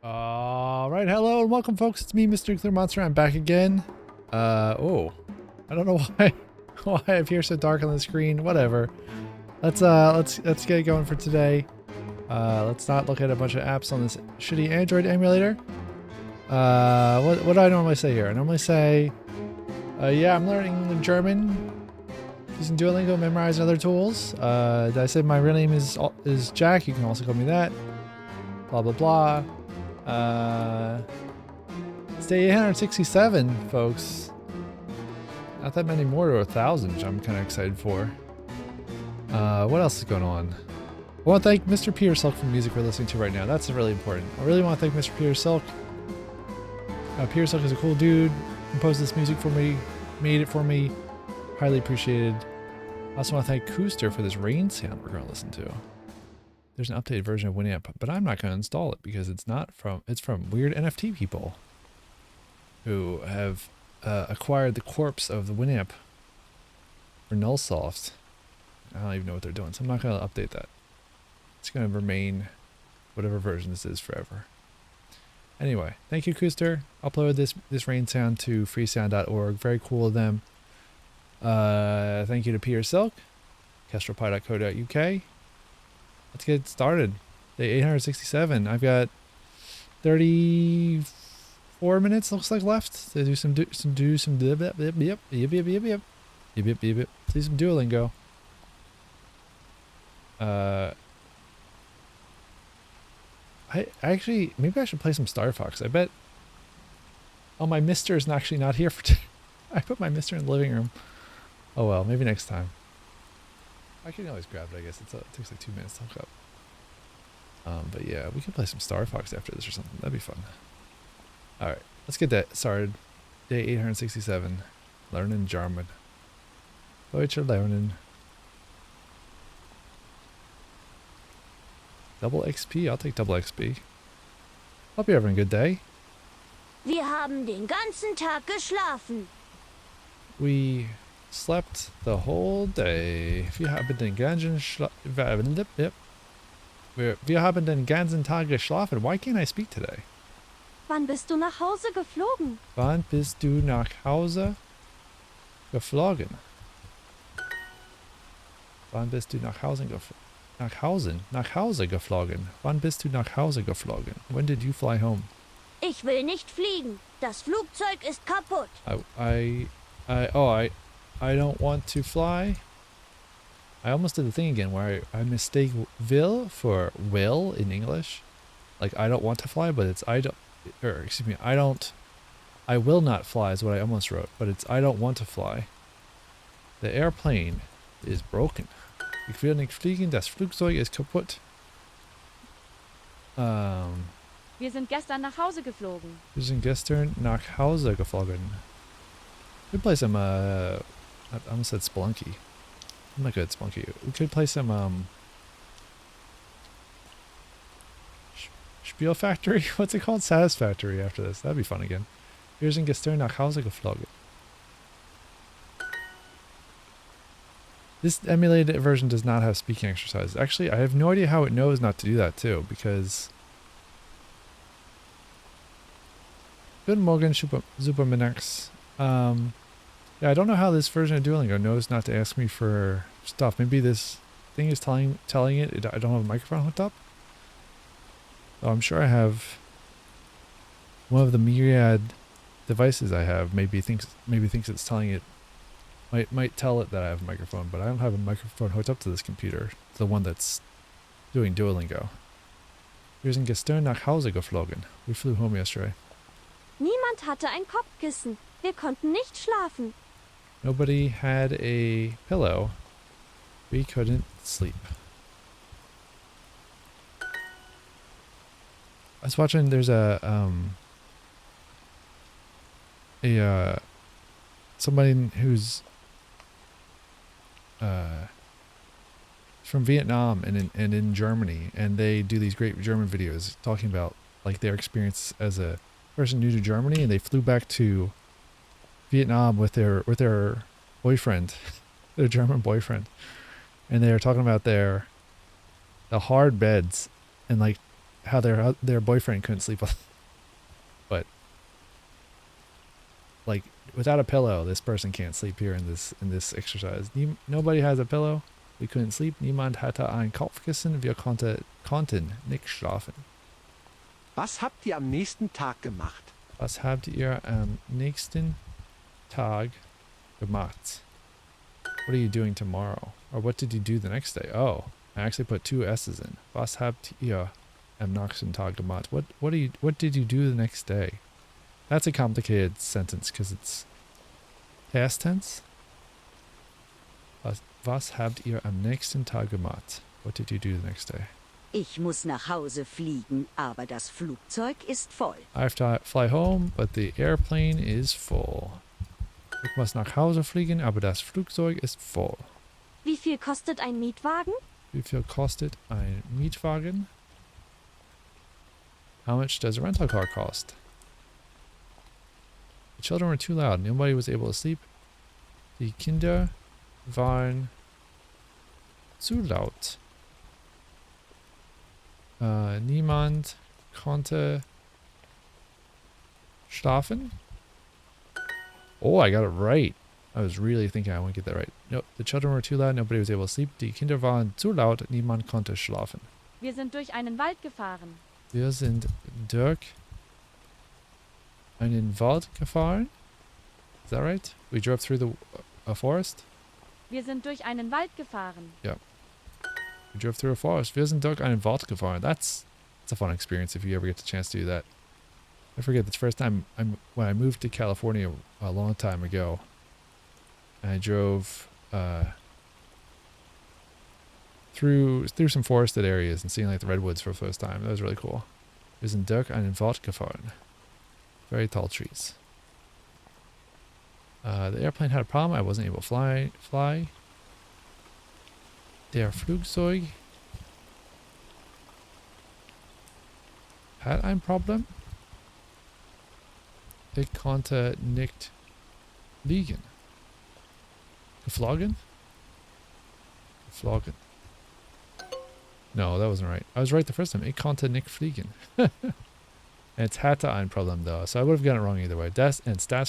Alright, hello and welcome folks, it's me, MrNuclearMonster. I'm back again. Oh. I don't know why I appear so dark on the screen. Whatever. Let's get going for today. Let's not look at a bunch of apps on this shitty Android emulator. What do I normally say here? I normally say, yeah, I'm learning German using Duolingo, Memrise, and other tools. Did I say my real name is Jack? You can also call me that. Blah, blah, blah. It's day 867, folks. Not that many more to 1,000, which I'm kind of excited for. What else is going on? I want to thank Mr. Peter Silk for the music we're listening to right now. That's really important. I really want to thank Mr. Peter Silk. Peter Silk is a cool dude. Composed this music for me, made it for me. Highly appreciated. I also want to thank Kyster for this rain sound we're going to listen to. There's an updated version of Winamp, but I'm not going to install it because it's from weird NFT people who have acquired the corpse of the Winamp for Nullsoft. I don't even know what they're doing, so I'm not going to update that. It's going to remain whatever version this is forever. Anyway, thank you, Kyster. Upload this rain sound to freesound.org. Very cool of them. Thank you to Peter Silk, kestrelpie.co.uk. Let's get started. Day 867. I've got 34 minutes looks like left to do some see some Duolingo. I actually maybe I should play some Star Fox. I bet. Oh, my Mister is actually not here for. I put my Mister in the living room. Oh well, maybe next time. I can always grab it, I guess. It takes like 2 minutes to hook up. But yeah, we can play some Star Fox after this or something. That'd be fun. Alright, let's get that started. Day 867. Learning German. Deutsche lernen. Double XP? I'll take double XP. Hope you're having a good day. Wir haben den ganzen Tag geschlafen. We slept the whole day. Wir haben den ganzen Wir haben den ganzen Tag geschlafen. Why can't I speak today? Wann bist du nach Hause geflogen? Wann bist du nach Hause geflogen? Wann bist du nach Hause geflogen? Nach Hause geflogen. Wann bist du nach Hause geflogen? When did you fly home? Ich will nicht fliegen. Das Flugzeug ist kaputt. I don't want to fly. I almost did the thing again where I mistake will for will in English. Like I don't want to fly, but it's I will not fly is what I almost wrote, but it's I don't want to fly. The airplane is broken. Ich will nicht fliegen, das Flugzeug ist kaputt. Wir sind gestern nach Hause geflogen. Wir sind gestern nach Hause geflogen. We could play some, I almost said Spelunky. I'm not good at Spelunky. We could play some, Spiel Factory? What's it called? Satisfactory after this. That'd be fun again. Wir sind gestern nach Hause geflogen. This emulated version does not have speaking exercises. Actually, I have no idea how it knows not to do that too, because... Good morning, Superminax. Yeah, I don't know how this version of Duolingo knows not to ask me for stuff. Maybe this thing is telling it I don't have a microphone hooked up. Oh, I'm sure I have one of the myriad devices I have. Maybe thinks it's telling it might tell it that I have a microphone, but I don't have a microphone hooked up to this computer. The one that's doing Duolingo. Wir sind gestern nach Hause geflogen. We flew home yesterday. Niemand hatte ein Kopfkissen. Wir konnten nicht schlafen. Nobody had a pillow. We couldn't sleep. I was watching, there's somebody who's from Vietnam and in Germany, and they do these great German videos talking about like their experience as a person new to Germany, and they flew back to Vietnam with their boyfriend, their German boyfriend, and they were talking about the hard beds and like how their boyfriend couldn't sleep, but like without a pillow, this person can't sleep here in this exercise. Nobody has a pillow. We couldn't sleep. Niemand hatte ein Kopfkissen. Wir konnten nicht schlafen. Was habt ihr am nächsten Tag gemacht? Was habt ihr am nächsten Tag gemacht? What are you doing tomorrow? Or what did you do the next day? Oh, I actually put 2 S's in. Was habt ihr am nächsten Tag gemacht? What did you do the next day? That's a complicated sentence because it's past tense. Was habt ihr am nächsten Tag gemacht? What did you do the next day? Ich muss nach Hause fliegen, aber das Flugzeug ist voll. I have to fly home, but the airplane is full. Ich muss nach Hause fliegen, aber das Flugzeug ist voll. Wie viel kostet ein Mietwagen? Wie viel kostet ein Mietwagen? How much does a rental car cost? The children were too loud. Nobody was able to sleep. Die Kinder waren zu laut. Niemand konnte schlafen. Oh, I got it right. I was really thinking I wouldn't get that right. No, the children were too loud. Nobody was able to sleep. Die Kinder waren zu laut. Niemand konnte schlafen. Wir sind durch einen Wald gefahren. Wir sind durch einen Wald gefahren. Is that right? We drove through a forest? Wir sind durch einen Wald gefahren. We drove through a forest. Wir sind durch einen Wald gefahren. That's a fun experience if you ever get the chance to do that. I forget the first time when I moved to California a long time ago. And I drove through some forested areas and seeing like the redwoods for the first time. That was really cool. Wir sind durch einen Wald gefahren. Very tall trees. The airplane had a problem. I wasn't able to fly. Der Flugzeug hat ein Problem. Ich konnte nicht fliegen. Geflogen? Geflogen. No, that wasn't right. I was right the first time. Ich konnte nicht fliegen. And it's hatte ein Problem though, so I would have gotten it wrong either way. Das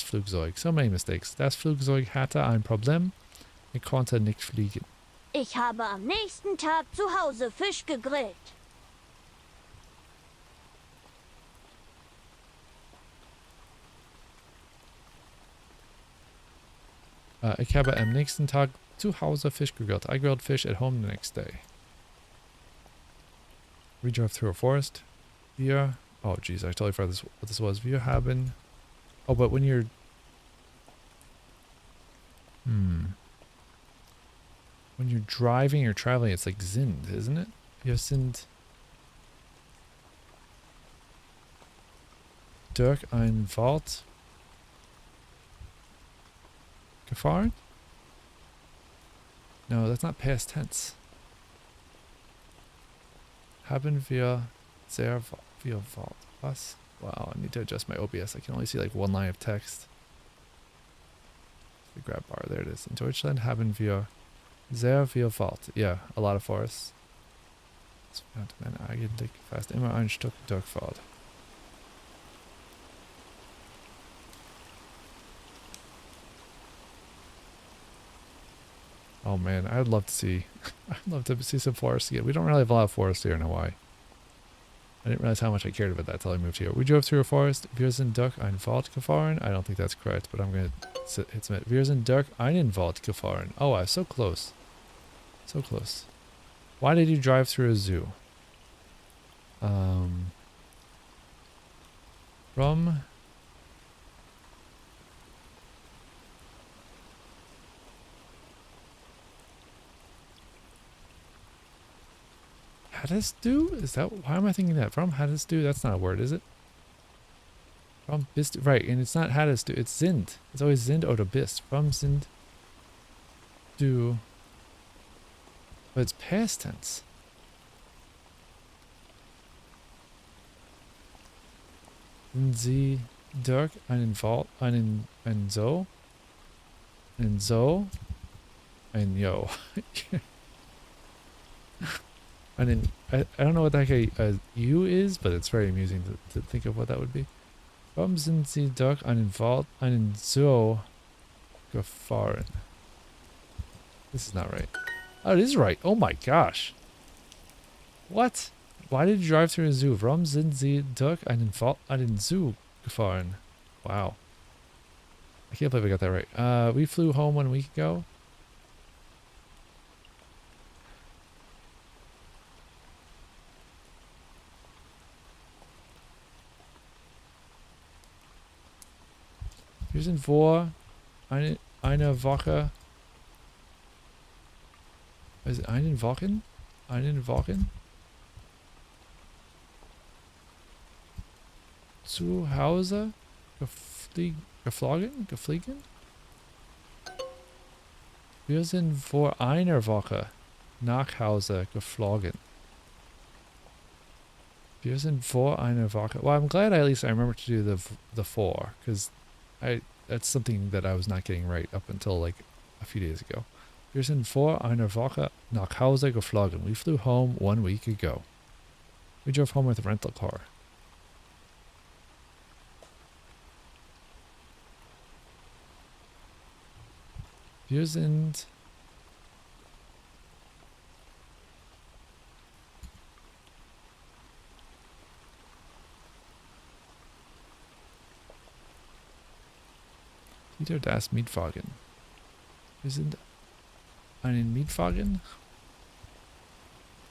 Flugzeug. So many mistakes. Das Flugzeug hatte ein Problem. Ich konnte nicht fliegen. Ich habe am nächsten Tag zu Hause Fisch gegrillt. Ich habe am nächsten Tag zu Hause Fisch gegrillt. I grilled fish at home the next day. We drove through a forest. Oh geez, I totally forgot what this was. Wir haben... Oh, but when you're... When you're driving or traveling, it's like sind, isn't it? Wir sind durch ein Wald gefahren? No, that's not past tense. Haben wir sehr viel Wald. Was? Wow, I need to adjust my OBS. I can only see like one line of text. The grab bar, there it is. In Deutschland haben wir sehr viel Wald. Yeah, a lot of forests. Das wäre man eigentlich fast immer ein Stück durchfahrt. Oh man, I'd love to see some forests again. We don't really have a lot of forests here in Hawaii. I didn't realize how much I cared about that until I moved here. We drove through a forest. Wir sind durch einen Wald gefahren. I don't think that's correct, but I'm going to hit submit. Wir sind durch einen Wald gefahren. Oh, I was so close. So close. Why did you drive through a zoo? From... Hattest du? Is that, why am I thinking that? From hattest du? That's not a word, is it? From bist, right, and it's not hattest du, it's sind. It's always sind oder bist. From sind du. But it's past tense. Sind sie durch einen Wald, einen so? Ein yo. I don't know what the heck a U is, but it's very amusing to think of what that would be. Warum sind Sie doch einen so gefahren? This is not right. Oh, it is right. Oh my gosh. What? Why did you drive through a zoo? Warum sind Sie doch einen Zoo gefahren? Wow. I can't believe I got that right. We flew home 1 week ago. Wir sind vor eine Woche. Also einen Wochen? Einen Wochen? Zu Hause geflogen? Wir sind vor einer Woche nach Hause geflogen. Wir sind vor einer Woche. Well, I'm glad at least I remember to do the for, because that's something that I was not getting right up until like a few days ago. Wir sind vor einer Woche nach Hause geflogen. We flew home 1 week ago. We drove home with a rental car. Wir sind wieder das Mietwagen. Wir sind einen Mietwagen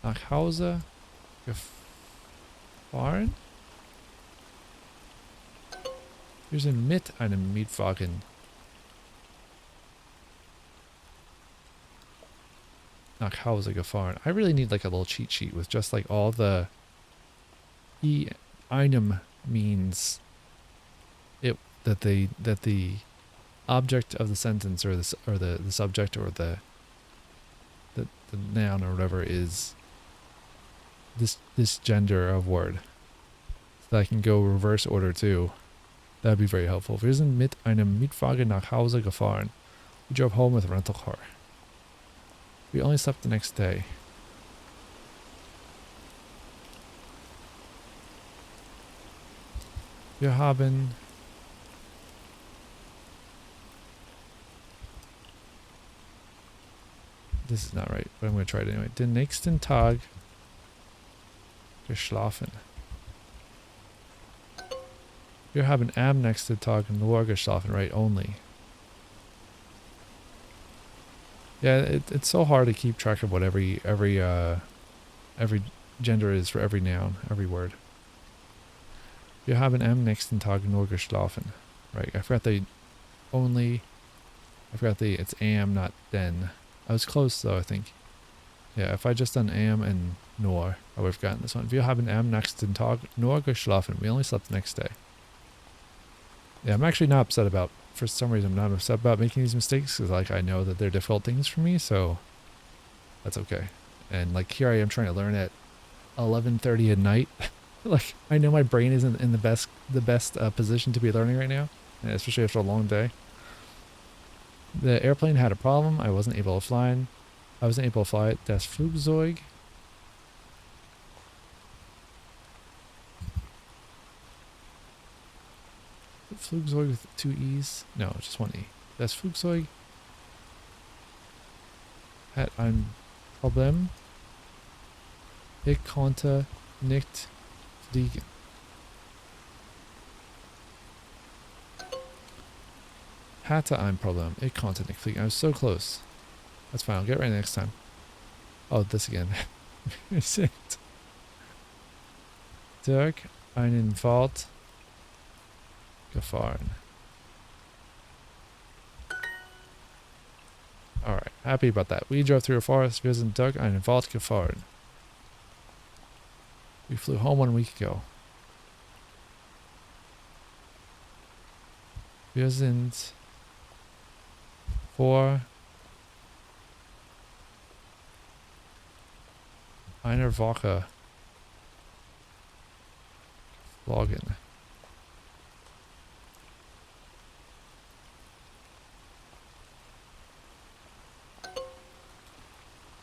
nach Hause gefahren. Wir sind mit einem Mietwagen nach Hause gefahren. I really need like a little cheat sheet with just like all the einem means it that the object of the sentence or the subject or the noun or whatever is this gender of word, so that I can go reverse order too. That'd be very helpful. Wir sind mit einem Mietwagen nach Hause gefahren. We drove home with a rental car. We only slept the next day. Wir haben this is not right, but I'm going to try it anyway. Den nächsten Tag geschlafen. Wir haben am nächsten Tag nur geschlafen, right? Only. Yeah, it's so hard to keep track of what every gender is for every noun, every word. Wir haben am nächsten Tag nur geschlafen. Right, I forgot it's am, not den. I was close though, I think. Yeah, if I just done am and nur, I would have gotten this one. Wir haben am nächsten Tag nur geschlafen. We only slept the next day. Yeah, I'm actually not upset about, for some reason I'm not upset about making these mistakes, because like I know that they're difficult things for me, so that's okay. And like here I am trying to learn at 11:30 at night. Like I know my brain isn't in the best position to be learning right now, and especially after a long day. The airplane had a problem. I wasn't able to fly it. Das Flugzeug. Flugzeug with 2 E's? No, just 1 E. Das Flugzeug hat ein Problem. Ich konnte nicht fliegen. Hatte ein Problem. Ich konnte nicht fliegen. I was so close. That's fine. I'll get it right next time. Oh, this again. Durch einen Wald gefahren. Alright, happy about that. We drove through a forest. Wir sind durch einen Wald gefahren. We flew home 1 week ago. Wir sind vor einer Woche geflogen.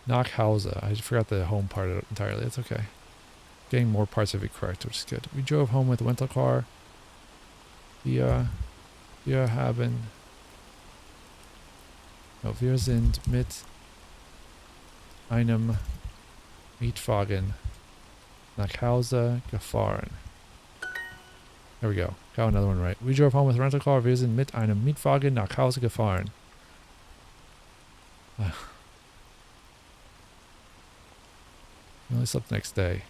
Nach Hause. I forgot the home part entirely. That's okay. Getting more parts of it correct, which is good. We drove home with a rental car. Wir haben... No, wir sind mit einem Mietwagen nach Hause gefahren. There we go. Got another one right. We drove home with a rental car. Wir sind mit einem Mietwagen nach Hause gefahren. We only slept the next day.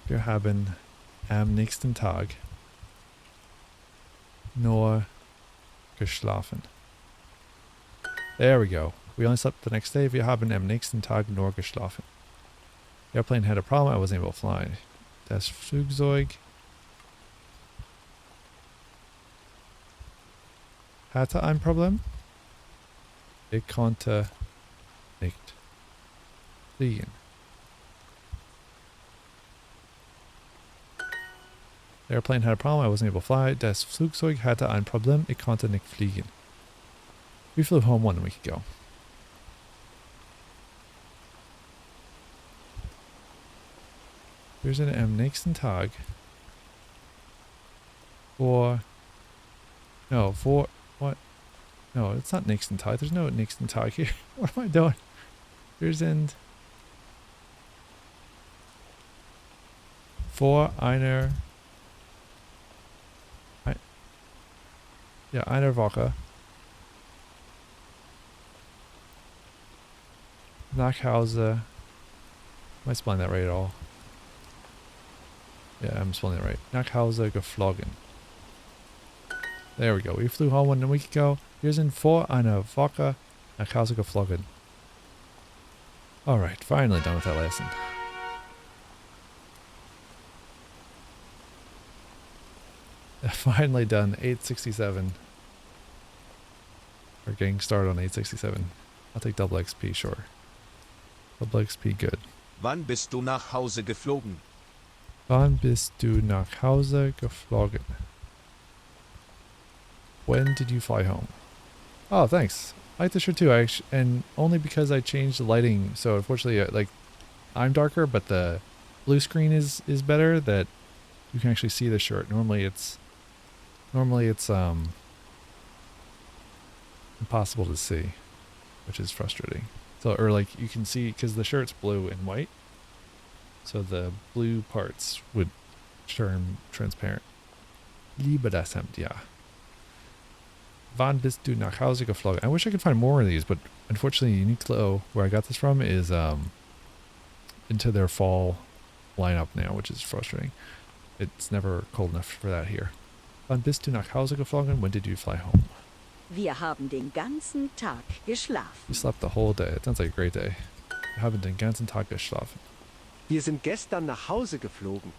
Wir haben am nächsten Tag nur geschlafen. There we go. We only slept the next day. Wir haben am nächsten Tag nur geschlafen. The airplane had a problem. I wasn't able to fly. Das Flugzeug hatte ein Problem. Ich konnte nicht fliegen. The airplane had a problem. I wasn't able to fly. Das Flugzeug hatte ein Problem. Ich konnte nicht fliegen. We flew home 1 week ago. Wir sind am nächsten Tag what? No, it's not nächsten Tag. There's no nächsten Tag here. What am I doing? Wir sind vor einer einer Woche nach Hause. Am I spelling that right at all? Yeah, I'm spelling it right. Nach Hause geflogen. There we go. We flew home 1 week ago. Wir sind vor einer Woche nach Hause geflogen. Alright, finally done with that lesson. Finally done. 867. We're getting started on 867. I'll take double XP, sure. Double XP, good. Wann bist du nach Hause geflogen? Wann bist du nach Hause geflogen? When did you fly home? Oh, thanks. I like this shirt too, and only because I changed the lighting. So unfortunately, like, I'm darker, but the blue screen is better. That you can actually see the shirt. Normally it's impossible to see, which is frustrating. So, or like you can see because the shirt's blue and white, so the blue parts would turn transparent. Liebe das Hemd, ja. Wann bist du nach Hause geflogen? I wish I could find more of these, but unfortunately Uniqlo, where I got this from, is into their fall lineup now, which is frustrating. It's never cold enough for that here. Wann bist du nach Hause geflogen? When did you fly home? Wir haben den ganzen Tag geschlafen. You slept the whole day. It sounds like a great day. Wir haben den ganzen Tag geschlafen. Wir sind gestern nach Hause geflogen.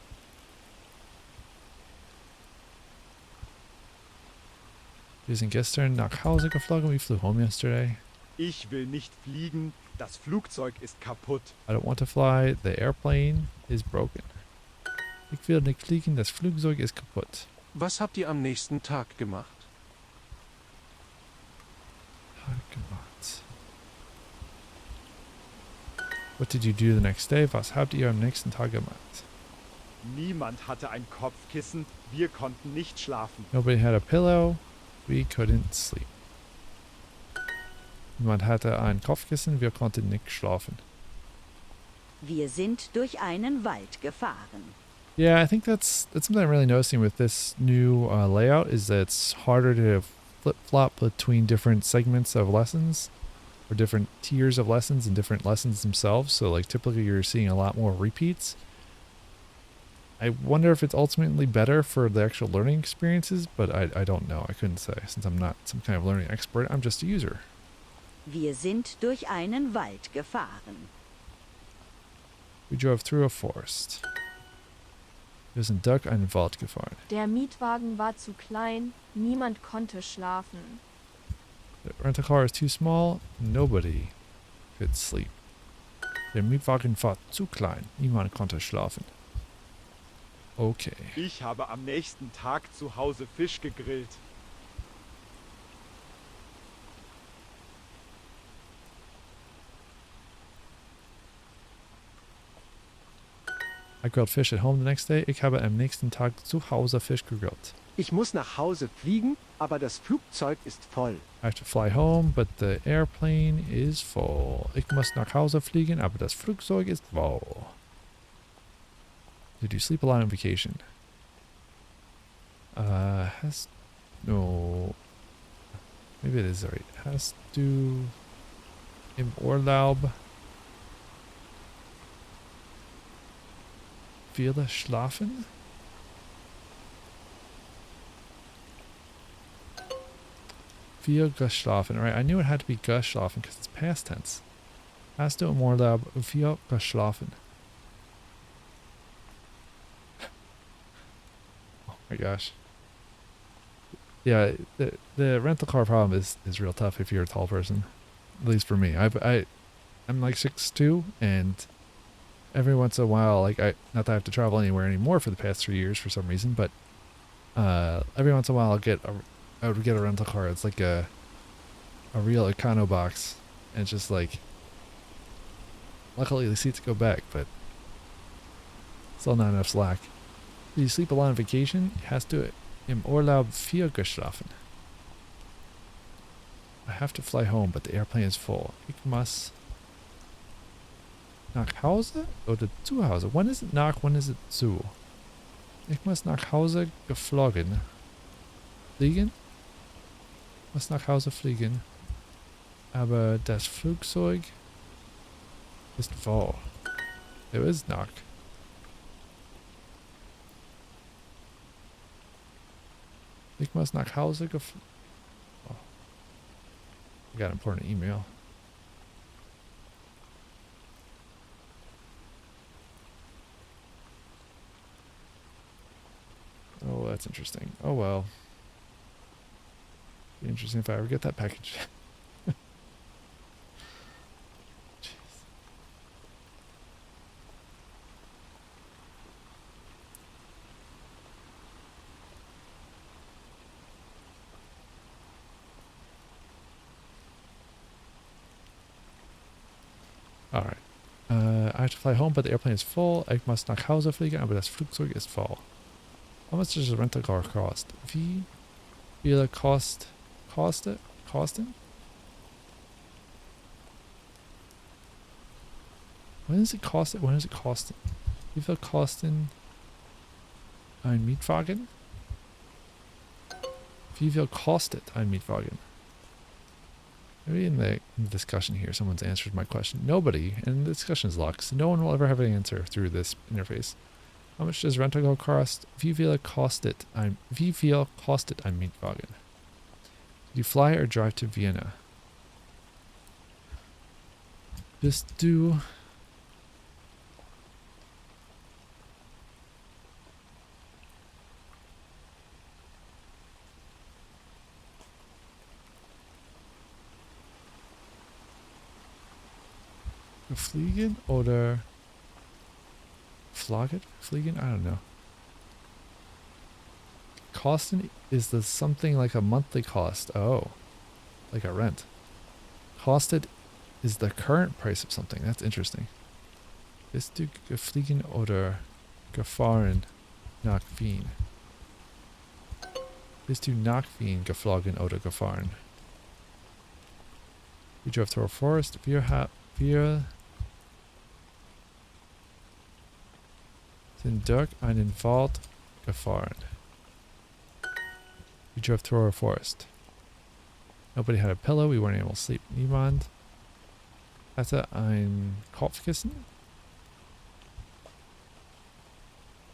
Wir sind gestern nach Hause geflogen. We flew home yesterday. Ich will nicht fliegen, das Flugzeug ist kaputt. I don't want to fly. The airplane is broken. Ich will nicht fliegen. Das Flugzeug ist kaputt. Was habt ihr am nächsten Tag gemacht? What did you do the next day? Was habt ihr am nächsten Tag gemacht? Niemand hatte ein Kopfkissen, wir konnten nicht schlafen. Nobody had a pillow. We couldn't sleep. Niemand hatte ein Kopfkissen. Wir konnten nicht schlafen. Wir sind durch einen Wald gefahren. Yeah, I think that's something I'm really noticing with this new layout is that it's harder to flip-flop between different segments of lessons or different tiers of lessons and different lessons themselves. So like typically you're seeing a lot more repeats. I wonder if it's ultimately better for the actual learning experiences, but I don't know. I couldn't say since I'm not some kind of learning expert. I'm just a user. Wir sind durch einen Wald gefahren. We drove through a forest. Wir sind durch einen Wald gefahren. Der Mietwagen war zu klein, niemand konnte schlafen. The rental car is too small. Nobody could sleep. Der Mietwagen war zu klein. Niemand konnte schlafen. Okay. Ich habe am nächsten Tag zu Hause Fisch gegrillt. I grilled fish at home the next day. Ich habe am nächsten Tag zu Hause Fisch gegrillt. Ich muss nach Hause fliegen, aber das Flugzeug ist voll. I have to fly home, but the airplane is full. Ich muss nach Hause fliegen, aber das Flugzeug ist voll. Did you sleep a lot on vacation? No. Maybe it is right. Hast du im Urlaub viele schlafen? Viel geschlafen. Alright, I knew it had to be geschlafen because it's past tense. Hast du im Urlaub viel geschlafen? Oh my gosh. Yeah, the rental car problem is real tough if you're a tall person. At least for me. I'm like 6'2", and every once in a while, like not that I have to travel anywhere anymore for the past 3 years for some reason, but every once in a while I would get a rental car. It's like a real econo box, and it's just like, luckily the seats go back, but still not enough slack. Do you sleep a lot on vacation? Hast du im Urlaub viel geschlafen? I have to fly home, but the airplane is full. Ich muss nach Hause oder zu Hause? When is it nach, when is it zu? Ich muss nach Hause geflogen. Fliegen? Muss nach Hause fliegen. Aber das Flugzeug ist voll. It is nach. Ich muss nach Hause geflogen. Oh. I got an important email. Oh, that's interesting. Oh well. Be interesting if I ever get that package. Jeez. Alright. I have to fly home, but the airplane is full. Ich muss nach Hause fliegen, aber das Flugzeug ist voll. How much does a rental car cost? Wie viel kosten? When does it cost? When is it costing? Wie viel kosten ein Mietwagen? Wie viel kostet ein Mietwagen? Maybe in the discussion here, someone's answered my question. Nobody, and the discussion is locked, so no one will ever have an answer through this interface. How much does rental car cost? Wie viel kostet ein Mietwagen? Did you fly or drive to Vienna? Bist du geflogen oder fliegen? I don't know. Kosten is the something like a monthly cost. Oh, like a rent. Kostet is the current price of something. That's interesting. Bist du geflogen oder gefahren nach Wien? Bist du nach Wien geflogen oder gefahren? We drove through a forest. Wir sind durch einen Wald gefahren. We drove through a forest. Nobody had a pillow. We weren't able to sleep. Niemand hatte ein Kopfkissen.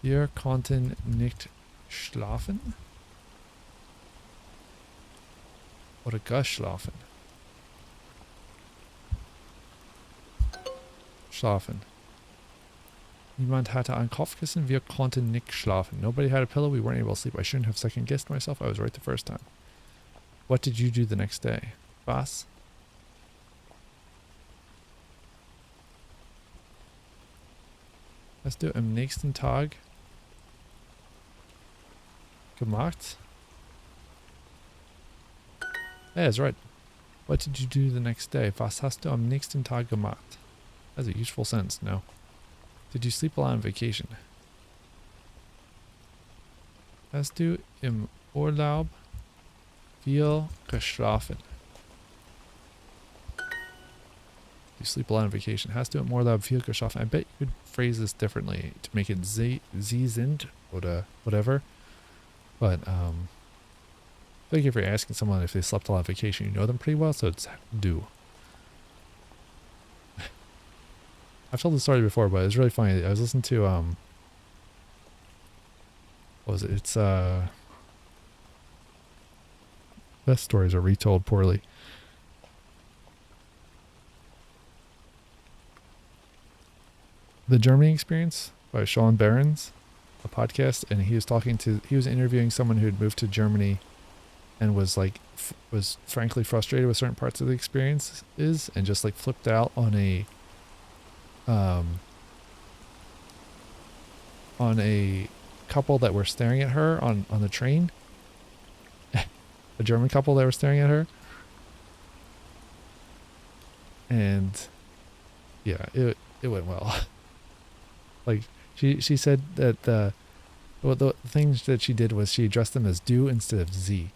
Wir konnten nicht schlafen. Oder geschlafen. Schlafen. Niemand hatte ein Kopfkissen. Wir konnten nicht schlafen. Nobody had a pillow. We weren't able to sleep. I shouldn't have second guessed myself. I was right the first time. What did you do the next day? Was? Hast du am nächsten Tag gemacht? Yeah, that's right. What did you do the next day? Was hast du am nächsten Tag gemacht? That's a useful sentence, no? Did you sleep a lot on vacation? Hast du im Urlaub viel geschlafen? You sleep a lot on vacation. Hast du im Urlaub viel geschlafen? I bet you could phrase this differently to make it sie sind oder whatever. But I think if you're asking someone if they slept a lot on vacation, you know them pretty well, so it's do. I've told this story before, but it's really funny. I was listening to what was it? It's best stories are retold poorly. The Germany Experience by Sean Barron's, a podcast, and he was interviewing someone who had moved to Germany and was like was frankly frustrated with certain parts of the experience and just like flipped out on a couple that were staring at her on the train. A German couple that were staring at her. And yeah, it went well. Like she said that the things that she did was she addressed them as du instead of sie,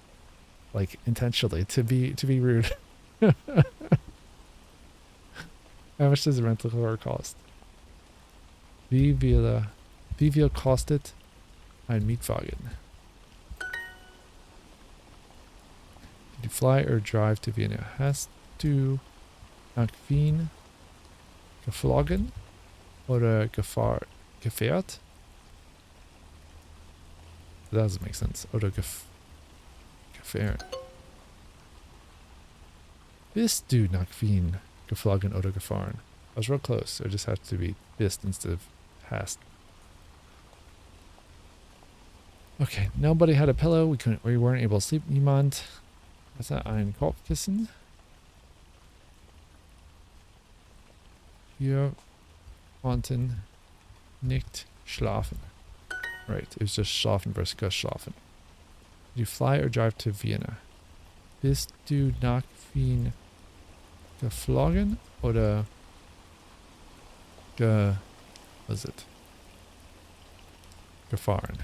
like intentionally to be rude. How much does a rental car cost? Wie viel kostet ein Mietwagen? Did you fly or drive to Vienna? Hast du nach Wien geflogen oder gefährt? That doesn't make sense. Oder gefährt. Bist du nach Wien geflogen oder gefahren? I was real close. It just has to be bist instead of hast. Okay, nobody had a pillow. We weren't able to sleep. Niemand hatte ein Kopfkissen. Wir konnten nicht schlafen. Right, it was just schlafen versus geschlafen. Did you fly or drive to Vienna? Bist du nach Wien geflogen oder was it? Gefahren.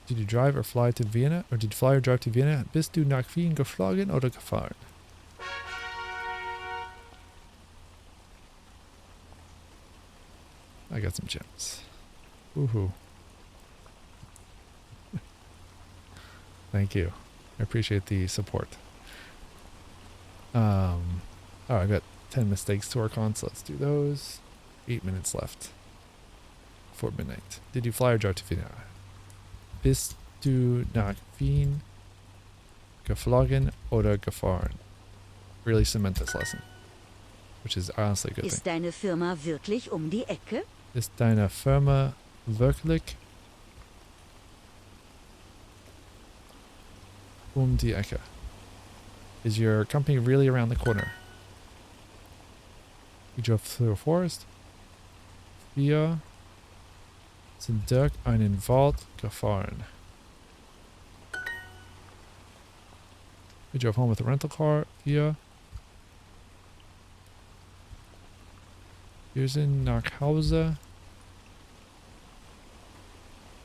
Did you drive or fly to Vienna? Or did you fly or drive to Vienna? Bist du nach Wien geflogen oder gefahren? I got some gems. Woohoo. Thank you. I appreciate the support. Oh, I got 10 mistakes to work on, so let's do those. 8 minutes left. Before midnight. Did you fly or drive to Vienna? Bist du nach Wien geflogen oder gefahren? Really cement this lesson. Which is honestly a good Ist thing. deine Firma wirklich die Ecke? Ist deine Firma wirklich die Ecke? Is your company really around the corner? We drove through a forest. Wir sind durch einen Wald gefahren. We drove home with a rental car. Wir sind nach Hause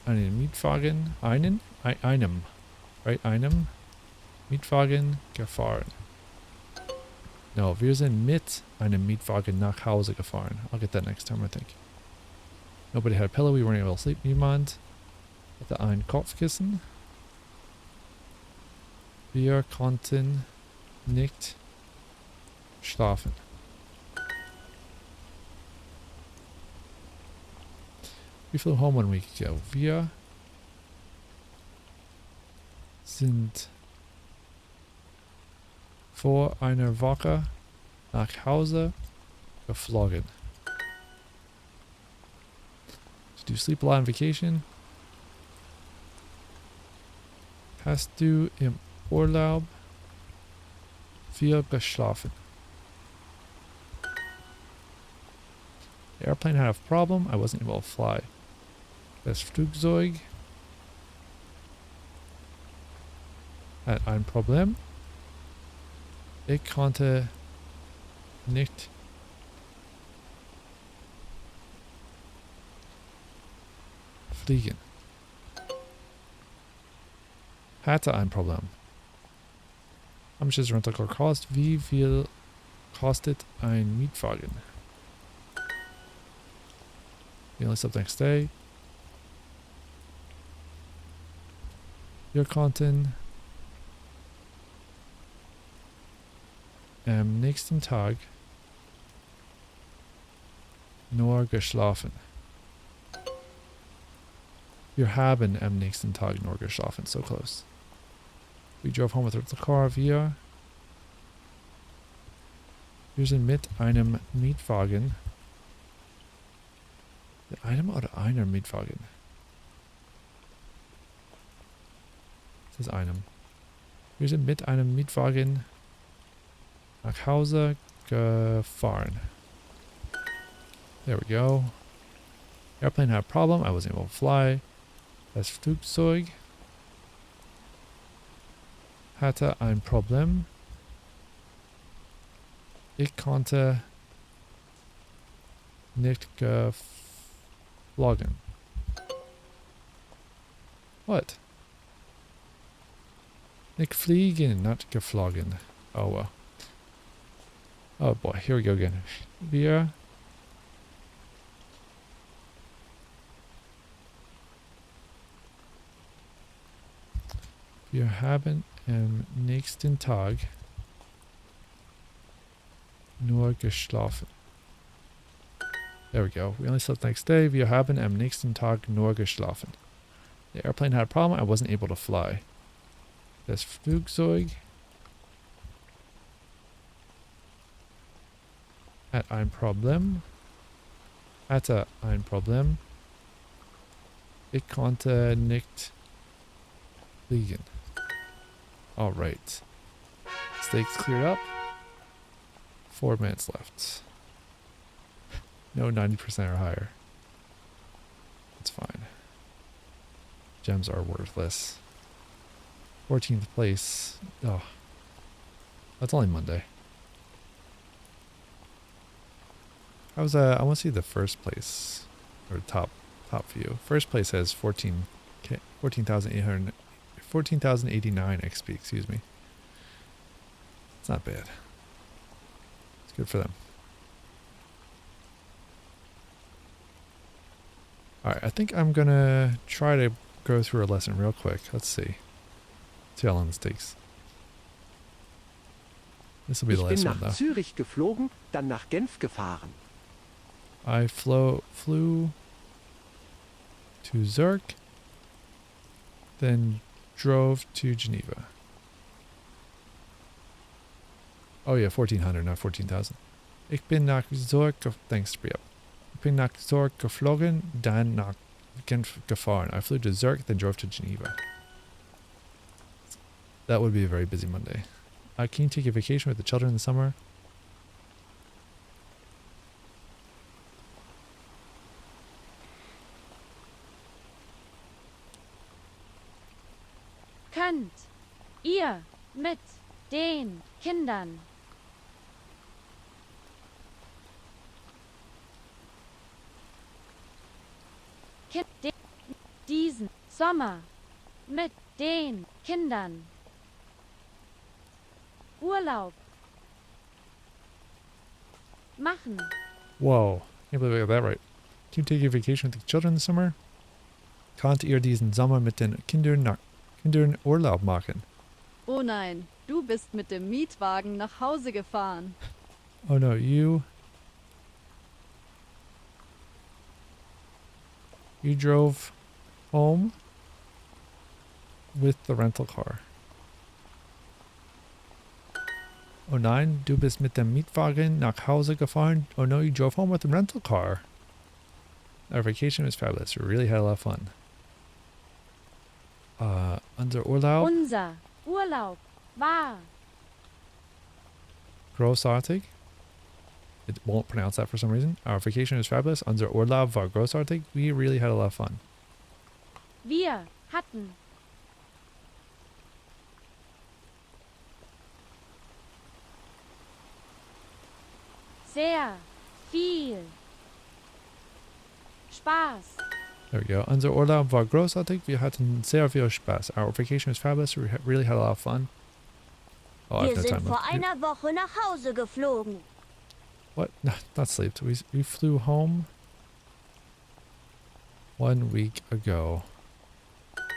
einen Mietwagen, einem, right? Einem Mietwagen gefahren. No, wir sind mit einem Mietwagen nach Hause gefahren. I'll get that next time, I think. Nobody had a pillow. We weren't able to sleep. Niemand hatte ein Kopfkissen. Wir konnten nicht schlafen. We flew home 1 week ago. Wir sind vor einer Woche nach Hause geflogen. Did you sleep a lot on vacation? Hast du im Urlaub viel geschlafen? The airplane had a problem. I wasn't able to fly. Das Flugzeug hat ein Problem. Ich konnte nicht fliegen. Hatte ein Problem. How much does rental car cost? Wie viel kostet ein Mietwagen? We only slept next day. Wir konnten am nächsten Tag nur geschlafen. Wir haben am nächsten Tag nur geschlafen. So close. We drove home with the car. Wir sind mit einem Mietwagen. Mit einem oder einer Mietwagen? Das ist einem. Wir sind mit einem Mietwagen nach Hause gefahren. There we go. Airplane had a problem. I wasn't able to fly. Das Flugzeug hatte ein Problem. Ich konnte nicht geflogen. What? Nicht fliegen, not geflogen. Oh well. Oh boy, here we go again. Wir haben am nächsten Tag nur geschlafen. There we go. We only slept next day. Wir haben am nächsten Tag nur geschlafen. The airplane had a problem. I wasn't able to fly. Das Flugzeug hat ein Problem. Hatte ein Problem. Ich konnte nicht fliegen. Alright. Stakes cleared up. 4 minutes left. No 90% or higher. It's fine. Gems are worthless. 14th place. Oh. That's only Monday. I want to see the first place. Or top view. First place has 14,089 XP, excuse me. It's not bad. It's good for them. Alright, I think I'm gonna try to go through a lesson real quick. Let's see. See how long this takes. This will be the Ich bin last one nach though. Zürich geflogen, dann nach Genf gefahren. I flew to Zurich, then drove to Geneva. Oh yeah, 1400, not 14,000. Ich bin nach Zurich, thanks, Bria. Ich bin nach Zurich geflogen, dann nach Genf gefahren. I flew to Zurich, then drove to Geneva. That would be a very busy Monday. Can you take a vacation with the children in the summer? Könnt ihr mit den Kindern diesen Sommer mit den Kindern Urlaub machen? Whoa, can't believe I got that right. Can you take a vacation with the children in the summer? Könnt ihr diesen Sommer mit den Kindern Urlaub machen? Oh nein, du bist mit dem Mietwagen nach Hause gefahren. Oh no, you drove home with the rental car. Oh nein, du bist mit dem Mietwagen nach Hause gefahren. Oh no, you drove home with the rental car. Our vacation was fabulous. We really had a lot of fun. Unser Urlaub. Unser Urlaub war Großartig. It won't pronounce that for some reason. Our vacation was fabulous. Unser Urlaub war großartig. We really had a lot of fun. Wir hatten sehr viel Spaß. There we go. Unser Urlaub war großartig. Wir hatten sehr viel Spaß. Our vacation was fabulous. We really had a lot of fun. Oh, I Wir have no sind time vor left. einer Woche nach Hause geflogen. What? No, not slept. We flew home 1 week ago.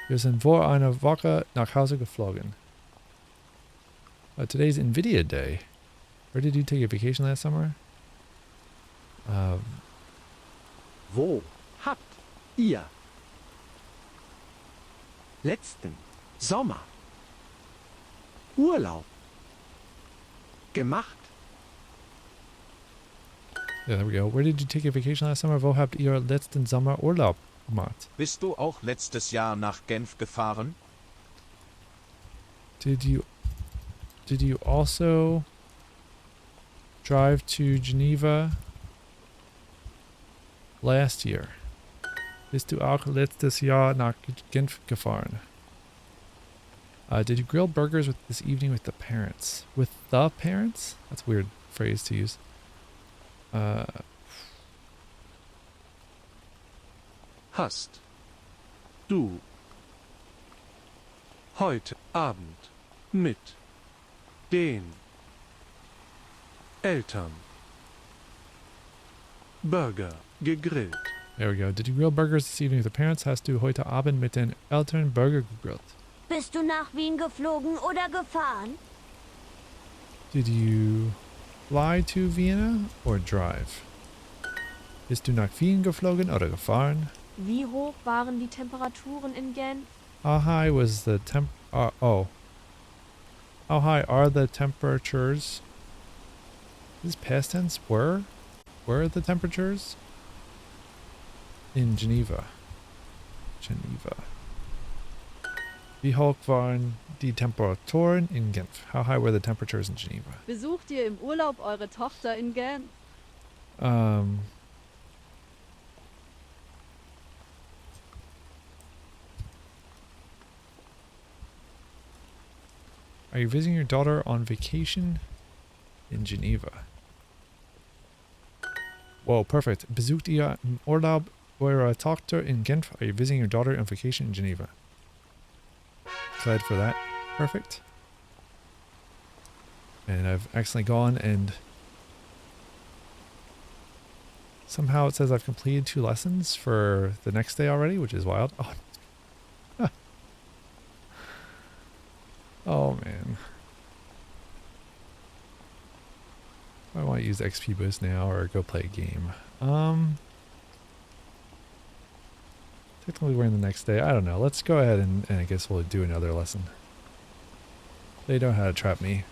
Wir sind vor einer Woche nach Hause geflogen. Today's Nvidia Day. Where did you take a vacation last summer? Wo habt ihr letzten Sommer Urlaub gemacht? Yeah, there we go. Where did you take a vacation last summer? Wo habt ihr letzten Sommer Urlaub gemacht? Bist du auch letztes Jahr nach Genf gefahren? Did you also drive to Geneva last year? Bist du auch letztes Jahr nach Genf gefahren? Did you grill burgers this evening with the parents? With the parents? That's a weird phrase to use. Hast du heute Abend mit den Eltern Burger gegrillt? There we go. Did you grill burgers this evening with the parents? Hast du heute Abend mit den Eltern Burger gegrillt? Bist du nach Wien geflogen oder gefahren? Did you fly to Vienna or drive? Bist du nach Wien geflogen oder gefahren? Wie hoch waren die Temperaturen in Genf? How high was the How high are the temperatures? This is past tense. Were the temperatures? In Geneva. Wie hoch waren die Temperaturen in Genf? How high were the temperatures in Geneva? Besucht ihr im Urlaub eure Tochter in Genf? Are you visiting your daughter on vacation in Geneva? Whoa, perfect. Besucht ihr im Urlaub eure Tochter in Genf? Are you visiting your daughter on vacation in Geneva? Excited for that. Perfect. And I've accidentally gone and somehow it says I've completed 2 lessons for the next day already, which is wild. Oh, oh man. I want to use XP boost now or go play a game. Technically we're in the next day. I don't know. Let's go ahead and I guess we'll do another lesson. They know how to trap me.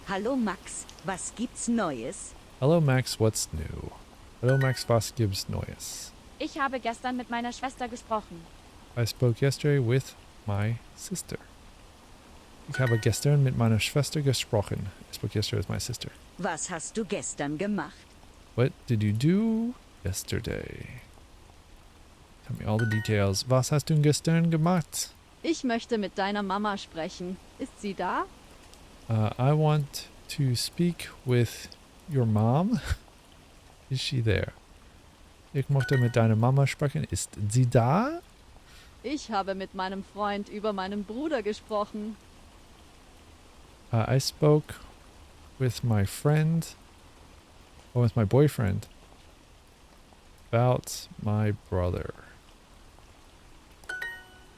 Hallo Max, was gibt's Neues? Hello Max, what's new? Hello Max, was gibt's Neues? Ich habe gestern mit meiner Schwester gesprochen. I spoke yesterday with my sister. Ich habe gestern mit meiner Schwester gesprochen. I spoke yesterday with my sister. Was hast du gestern gemacht? What did you do yesterday? Tell me all the details. Was hast du gestern gemacht? Ich möchte mit deiner Mama sprechen. Ist sie da? I want to speak with your mom. Is she there? Ich möchte mit deiner Mama sprechen. Ist sie da? Ich habe mit meinem Freund über meinen Bruder gesprochen. I spoke with my friend, or with my boyfriend, about my brother.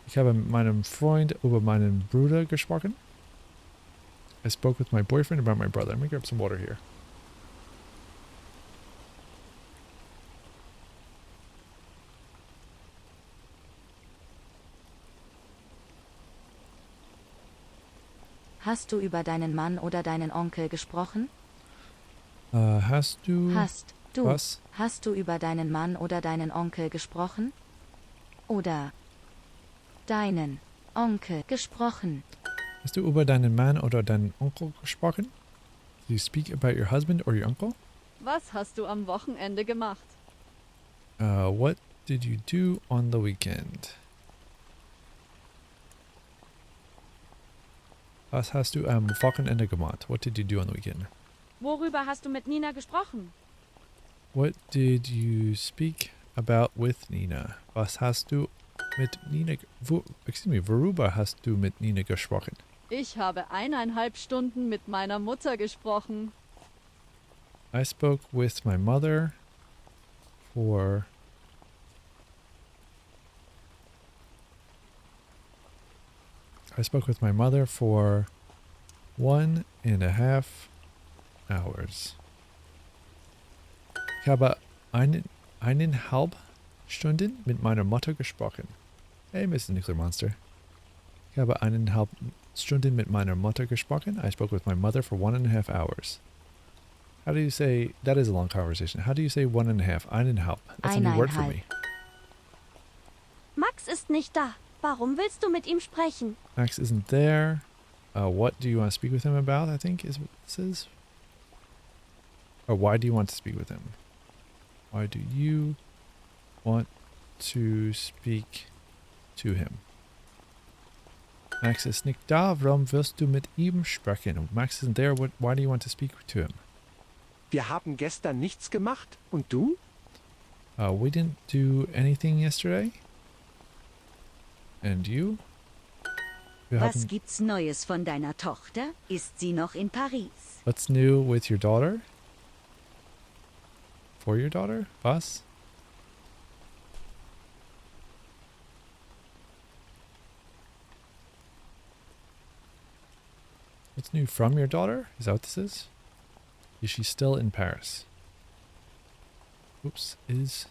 Ich habe mit meinem Freund über meinen Bruder gesprochen. I spoke with my boyfriend about my brother. Let me grab some water here. Hast du über deinen Mann oder deinen Onkel gesprochen? Hast du... Hast du. Was? Hast du über deinen Mann oder deinen Onkel gesprochen? Oder deinen Onkel gesprochen? Hast du über deinen Mann oder deinen Onkel gesprochen? Do you speak about your husband or your uncle? Was hast du am Wochenende gemacht? What did you do on the weekend? Was hast du am Wochenende gemacht? What did you do on the weekend? Worüber hast du mit Nina gesprochen? What did you speak about with Nina? Was hast du mit Nina... worüber hast du mit Nina gesprochen? Ich habe 1,5 Stunden mit meiner Mutter gesprochen. I spoke with my mother for... I spoke with my mother for 1,5 hours. Ich habe eineinhalb Stunden mit meiner Mutter gesprochen. Hey, MrNuclearMonster. Ich habe 1,5 Stunden mit meiner Mutter gesprochen. I spoke with my mother for 1,5 hours. How do you say... That is a long conversation. How do you say 1,5? Eineinhalb. That's a new word for me. Max ist nicht da. Warum willst du mit ihm sprechen? Max isn't there. What do you want to speak with him about, I think is what this is. Or why do you want to speak with him? Why do you want to speak to him? Max ist nicht da. Warum willst du mit ihm sprechen? Max isn't there. Why do you want to speak to him? Wir haben gestern nichts gemacht. Und du? We didn't do anything yesterday. And you? Was gibt's Neues von deiner Tochter? Ist sie noch in Paris? What's new with your daughter? For your daughter? Was? What's new from your daughter? Is that what this is? Is she still in Paris? Oops, is...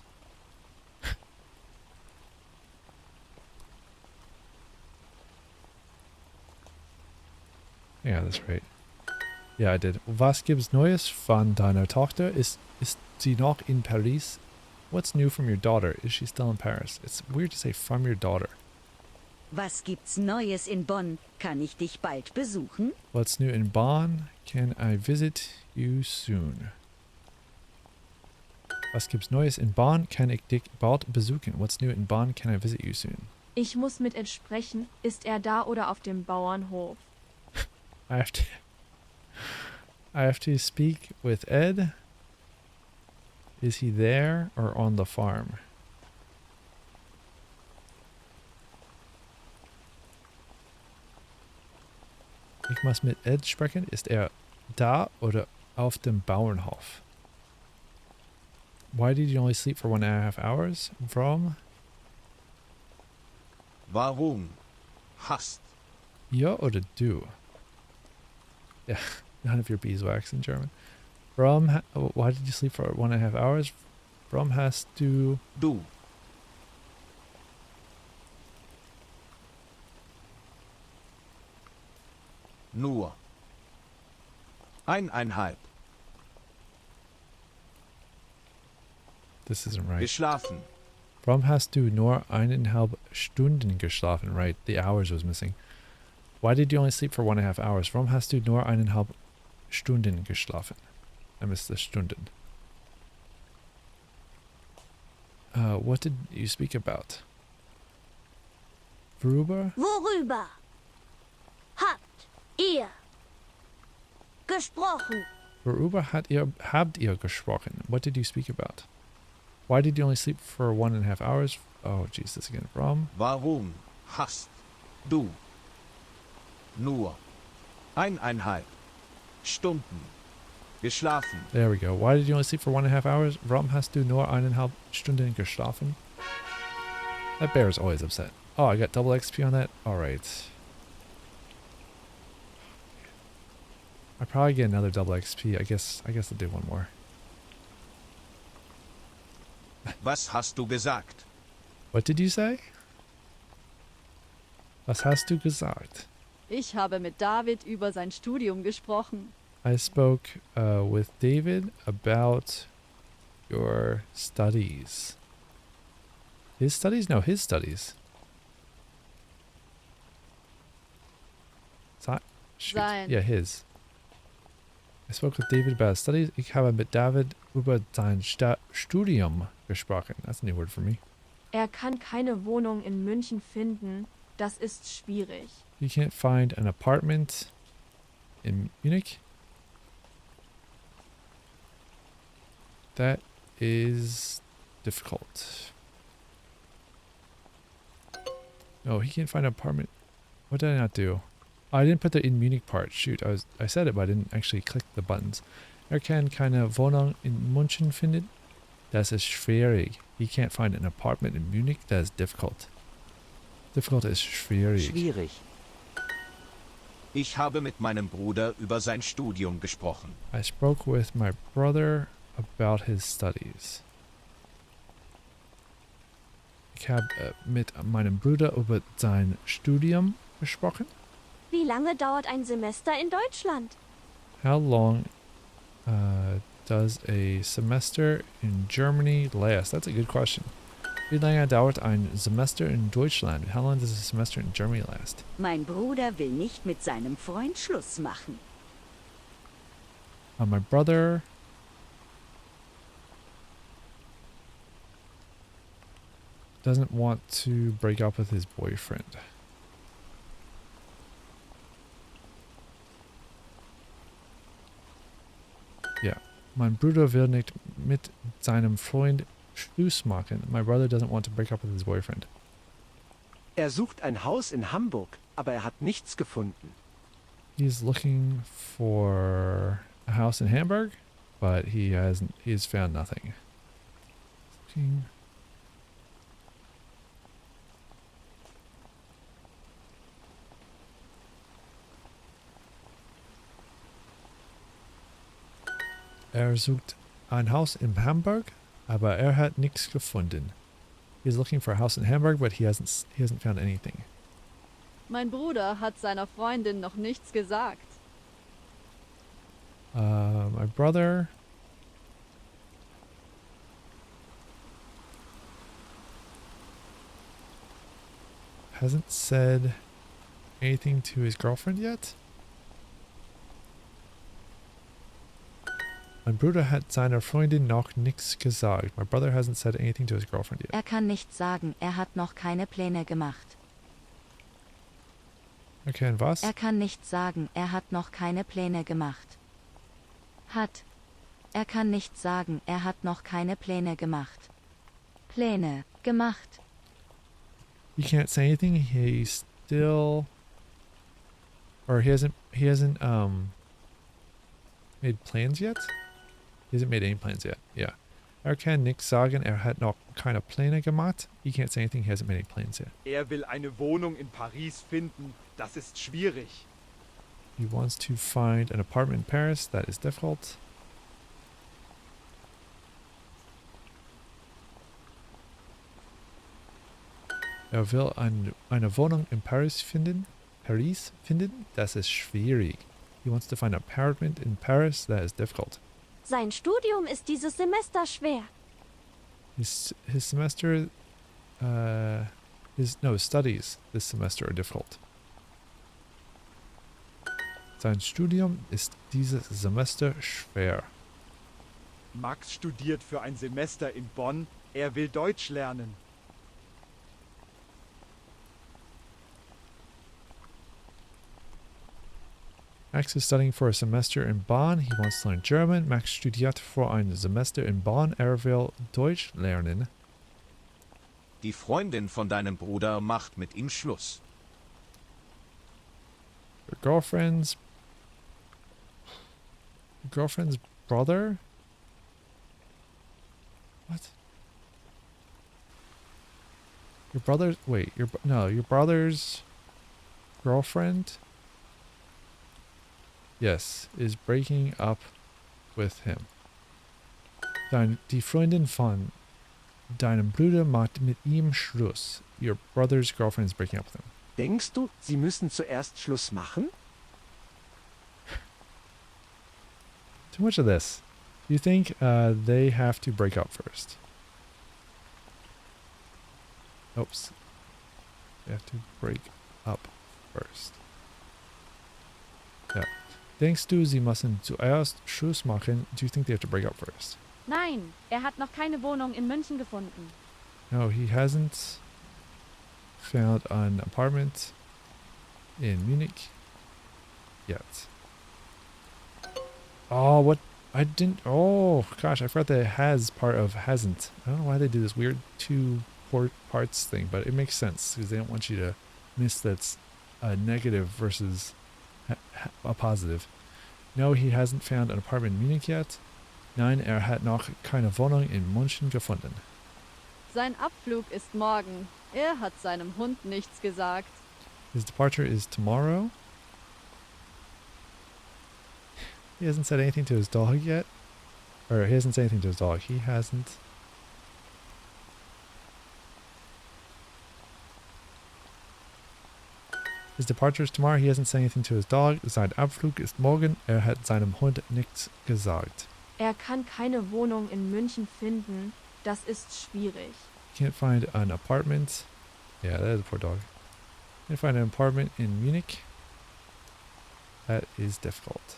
Yeah, that's right. Yeah, I did. Was gibt's Neues von deiner Tochter? Ist sie noch in Paris? What's new from your daughter? Is she still in Paris? It's weird to say from your daughter. Was gibt's Neues in Bonn? Kann ich dich bald besuchen? What's new in Bonn? Can I visit you soon? Was gibt's Neues in Bonn? Kann ich dich bald besuchen? What's new in Bonn? Can I visit you soon? Ich muss mit Ed sprechen. Ist er da oder auf dem Bauernhof? I have to speak with Ed. Is he there or on the farm? Ich muss mit Ed sprechen. Ist da oder auf dem Bauernhof? Why did you only sleep for 1.5 hours? From? Warum? Hast. Ja oder du? Yeah, none of your beeswax in German. From, why did you sleep for 1.5 hours? From hast du... Du. Nur. 1,5. This isn't right. Geschlafen. From hast du nur 1,5 Stunden geschlafen? Right, the hours was missing. Why did you only sleep for 1.5 hours? Warum hast du nur 1,5 Stunden geschlafen? I missed the Stunden. What did you speak about? Worüber? Worüber habt ihr gesprochen? Worüber habt ihr gesprochen? What did you speak about? Why did you only sleep for 1.5 hours? Oh, jeez, this again. From? Warum hast du nur 1,5 Stunden geschlafen? There we go. Why did you only sleep for 1.5 hours? Warum hast du nur 1,5 Stunden geschlafen? That bear is always upset. Oh, I got double XP on that? Alright. I probably get another double XP. I guess I'll do one more. Was hast du gesagt? What did you say? Was hast du gesagt? Ich habe mit David über sein Studium gesprochen. I spoke with David about your studies. His studies? No, his studies. Sein. Yeah, his. I spoke with David about his studies. Ich habe mit David über sein Studium gesprochen. That's a new word for me. Er kann keine Wohnung in München finden. Das ist schwierig. You can't find an apartment in Munich? That is difficult. No, he can't find an apartment. What did I not do? Oh, I didn't put the in Munich part. Shoot, I said it, but I didn't actually click the buttons. Kann keine Wohnung in München finden. Das ist schwierig. He can't find an apartment in Munich. That is difficult. Difficult is schwierig. Schwierig. Ich habe mit meinem Bruder über sein Studium gesprochen. I spoke with my brother about his studies. Ich habe mit meinem Bruder über sein Studium gesprochen. Wie lange dauert ein Semester in Deutschland? How long does a semester in Germany last? That's a good question. Wie lange dauert ein Semester in Deutschland? How long does a semester in Germany last? Mein Bruder will nicht mit seinem Freund Schluss machen. My brother doesn't want to break up with his boyfriend. Yeah. Mein Bruder will nicht mit seinem Freund Schluss machen. My brother doesn't want to break up with his boyfriend. Er sucht ein Haus in Hamburg, aber er hat nichts gefunden. He's looking for a house in Hamburg, but he has found nothing. Looking. Sucht ein Haus in Hamburg, aber hat nichts gefunden. He's looking for a house in Hamburg, but he hasn't found anything. Mein Bruder hat seiner Freundin noch nichts gesagt. My brother hasn't said anything to his girlfriend yet. Mein Bruder hat seiner Freundin noch nichts gesagt. My brother hasn't said anything to his girlfriend yet. Er kann nichts sagen, er hat noch keine Pläne gemacht. Okay, und was? Er kann nichts sagen, er hat noch keine Pläne gemacht. Hat. Er kann nichts sagen, er hat noch keine Pläne gemacht. Pläne, gemacht. He can't say anything. He's still, or he hasn't made plans yet. He hasn't made any plans yet. Yeah. Kann nichts sagen, hat noch keine Pläne gemacht. He can't say anything. He hasn't made any plans yet. Er will eine Wohnung in Paris finden. Das ist schwierig. He wants to find an apartment in Paris. That is difficult. Will eine Wohnung in Paris finden. Paris finden. Das ist schwierig. He wants to find an apartment in Paris. That is difficult. Sein Studium ist dieses Semester schwer. His semester, studies this semester are difficult. Sein Studium ist dieses Semester schwer. Max studiert für ein Semester in Bonn. Er will Deutsch lernen. Max is studying for a semester in Bonn. He wants to learn German. Max studiert für ein Semester in Bonn. Will Deutsch lernen. Die Freundin von deinem Bruder macht mit ihm Schluss. Your girlfriend's brother? What? Your brother's girlfriend? Yes, is breaking up with him. Die Freundin von deinem Bruder macht mit ihm Schluss. Your brother's girlfriend is breaking up with him. Denkst du, sie müssen zuerst Schluss machen? Too much of this. Do you think they have to break up first? Oops. They have to break up first. Yeah. Denkst du, sie müssen zuerst Schluss machen? Do you think they have to break up first? Nein, hat noch keine Wohnung in München gefunden. No, he hasn't found an apartment in Munich yet. Oh, what? I didn't. Oh gosh, I forgot the has part of hasn't. I don't know why they do this weird two parts thing, but it makes sense because they don't want you to miss that's a negative versus a positive. No, he hasn't found an apartment in Munich yet. Nein, hat noch keine Wohnung in München gefunden. Sein Abflug ist morgen. Hat seinem Hund nichts gesagt. His departure is tomorrow. He hasn't said anything to his dog yet. Or he hasn't said anything to his dog. He hasn't. His departure is tomorrow. He hasn't said anything to his dog. Sein Abflug ist morgen. Hat seinem Hund nichts gesagt. Kann keine Wohnung in München finden. Das ist schwierig. Can't find an apartment. Yeah, that is a poor dog. Can't find an apartment in Munich. That is difficult.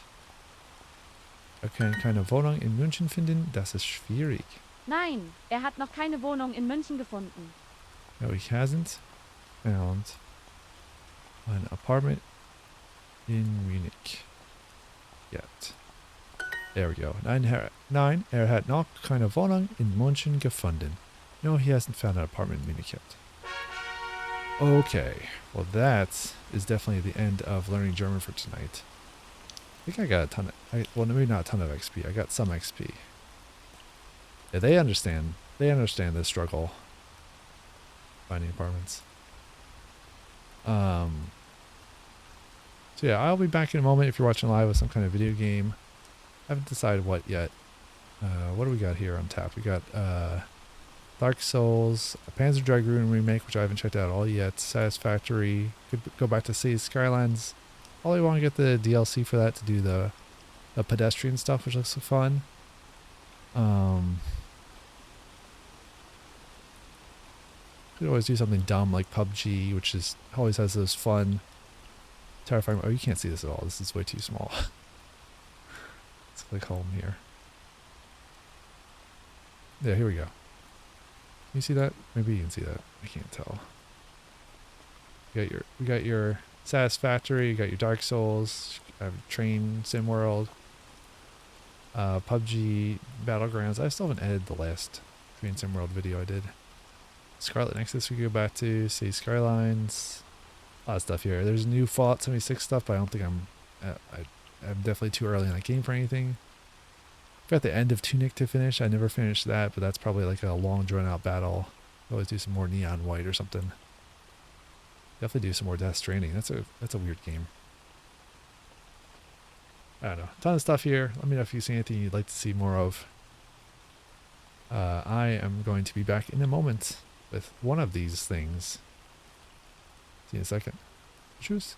Kann keine Wohnung in München finden. Das ist schwierig. Nein, hat noch keine Wohnung in München gefunden. No, he hasn't found an apartment in Munich yet. There we go. Nein, hat noch keine Wohnung in München gefunden. No, he hasn't found an apartment in Munich yet. Okay, well that is definitely the end of learning German for tonight. I think I got a ton of, well maybe not a ton of XP, I got some XP. Yeah, they understand the struggle finding apartments. So yeah, I'll be back in a moment if you're watching live with some kind of video game. I haven't decided what yet. What do we got here on tap? We got Dark Souls, a Panzer Dragoon remake, which I haven't checked out all yet. Satisfactory. Could go back to Cities Skylines. Probably want to get the DLC for that to do the pedestrian stuff, which looks fun. Could always do something dumb like PUBG, which is always has those fun, terrifying. Oh, you can't see this at all. This is way too small. Let's click home here. Yeah, here we go. Can you see that? Maybe you can see that. I can't tell. We got your Satisfactory, you got your Dark Souls, Train Sim World, PUBG Battlegrounds. I still haven't edited the last Train Sim World video I did. Scarlet Nexus we go back to, see Skylines, a lot of stuff here. There's new Fallout 76 stuff, but I don't think I'm definitely too early in that game for anything. I've got the end of Tunic to finish. I never finished that, but that's probably like a long drawn out battle. Always do some more Neon White or something. Definitely do some more Death Stranding. That's a weird game. I don't know. Ton of stuff here. Let me know if you see anything you'd like to see more of. I am going to be back in a moment with one of these things. See you in a second. Tschüss.